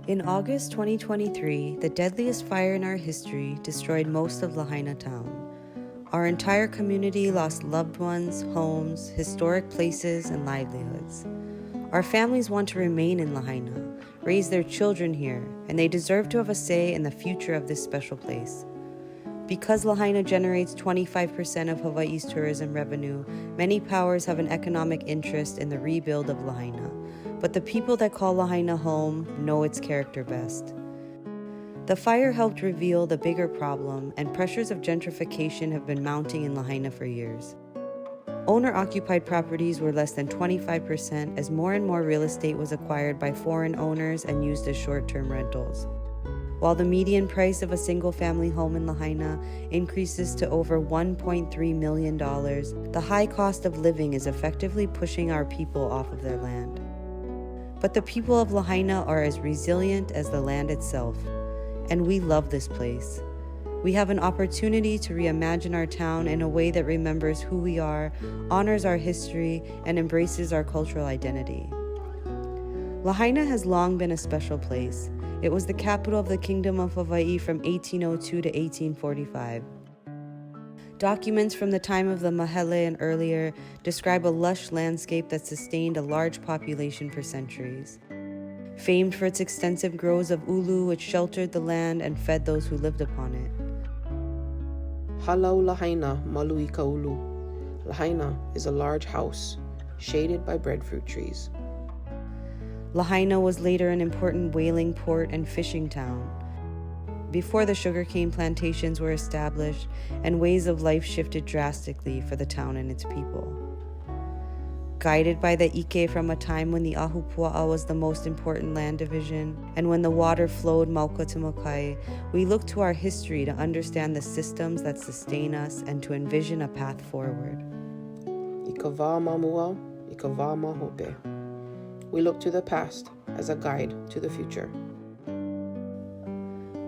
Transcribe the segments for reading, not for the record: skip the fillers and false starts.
In August 2023, the deadliest fire in our history destroyed most of Lahaina town. Our entire community lost loved ones, homes, historic places, and livelihoods. Our families want to remain in Lahaina, raise their children here, and they deserve to have a say in the future of this special place. Because Lahaina generates 25% of Hawaii's tourism revenue, many powers have an economic interest in the rebuild of Lahaina. But the people that call Lahaina home know its character best. The fire helped reveal the bigger problem, and pressures of gentrification have been mounting in Lahaina for years. Owner-occupied properties were less than 25% as more and more real estate was acquired by foreign owners and used as short-term rentals. While the median price of a single-family home in Lahaina increases to over $1.3 million, the high cost of living is effectively pushing our people off of their land. But the people of Lahaina are as resilient as the land itself, and we love this place. We have an opportunity to reimagine our town in a way that remembers who we are, honors our history, and embraces our cultural identity. Lahaina has long been a special place. It was the capital of the Kingdom of Hawaii from 1802 to 1845. Documents from the time of the Mahele and earlier describe a lush landscape that sustained a large population for centuries. Famed for its extensive groves of ulu which sheltered the land and fed those who lived upon it. Halau Lahaina malu ka ulu. Lahaina is a large house, shaded by breadfruit trees. Lahaina was later an important whaling port and fishing town. Before the sugarcane plantations were established and ways of life shifted drastically for the town and its people. Guided by the ike from a time when the ahupua'a was the most important land division, and when the water flowed mauka to makai, we look to our history to understand the systems that sustain us and to envision a path forward. Ika wā mamua, ika wā mahope. We look to the past as a guide to the future.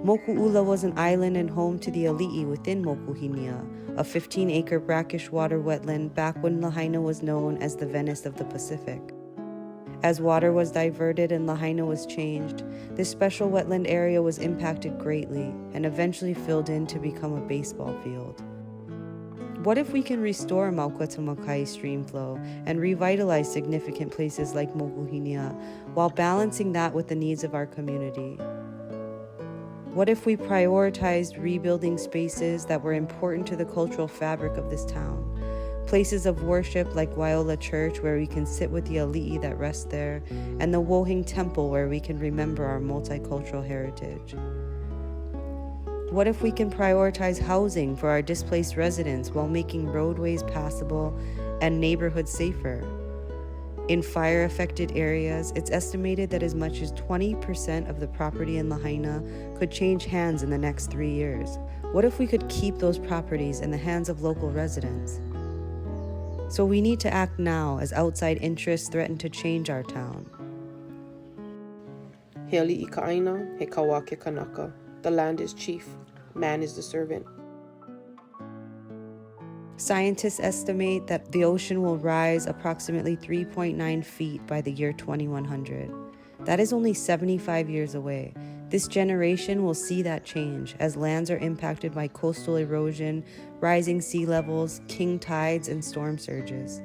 Moku'ula was an island and home to the ali'i within Mokuhinia, a 15-acre brackish water wetland back when Lahaina was known as the Venice of the Pacific. As water was diverted and Lahaina was changed, this special wetland area was impacted greatly and eventually filled in to become a baseball field. What if we can restore Mauka to Makai stream flow and revitalize significant places like Mokuhinia while balancing that with the needs of our community? What if we prioritized rebuilding spaces that were important to the cultural fabric of this town? Places of worship like Waiоla Church, where we can sit with the ali'i that rest there, and the Wohing Temple, where we can remember our multicultural heritage. What if we can prioritize housing for our displaced residents while making roadways passable and neighborhoods safer? In fire-affected areas, it's estimated that as much as 20% of the property in Lahaina could change hands in the next 3 years. What if we could keep those properties in the hands of local residents? So we need to act now as outside interests threaten to change our town. He ali'i ka ʻāina, he kaua ke kanaka. The land is chief, man is the servant. Scientists estimate that the ocean will rise approximately 3.9 feet by the year 2100. That is only 75 years away. This generation will see that change as lands are impacted by coastal erosion, rising sea levels, king tides, and storm surges.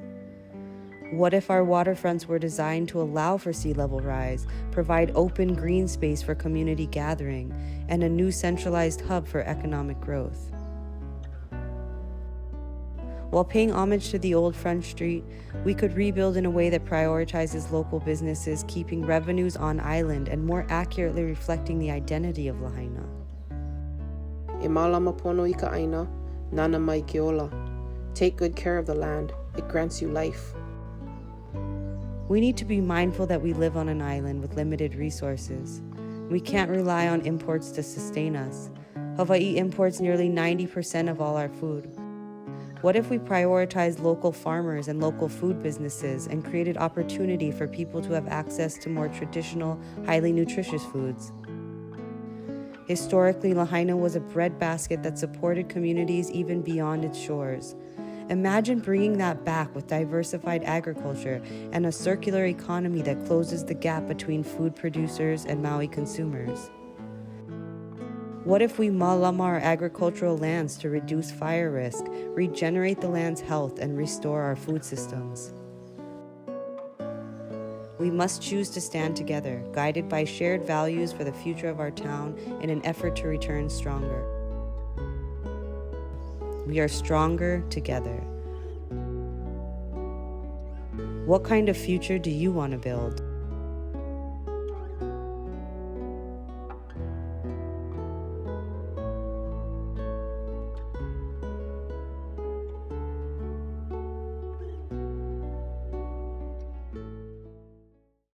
What if our waterfronts were designed to allow for sea level rise, provide open green space for community gathering, and a new centralized hub for economic growth? While paying homage to the old Front Street, we could rebuild in a way that prioritizes local businesses, keeping revenues on island and more accurately reflecting the identity of Lahaina. E mālama pono i ka ʻāina, nana mai ke ola. Take good care of the land. It grants you life. We need to be mindful that we live on an island with limited resources. We can't rely on imports to sustain us. Hawaii imports nearly 90% of all our food. What if we prioritized local farmers and local food businesses and created opportunity for people to have access to more traditional, highly nutritious foods? Historically, Lahaina was a breadbasket that supported communities even beyond its shores. Imagine bringing that back with diversified agriculture and a circular economy that closes the gap between food producers and Maui consumers. What if we mālama our agricultural lands to reduce fire risk, regenerate the land's health, and restore our food systems? We must choose to stand together, guided by shared values for the future of our town in an effort to return stronger. We are stronger together. What kind of future do you want to build?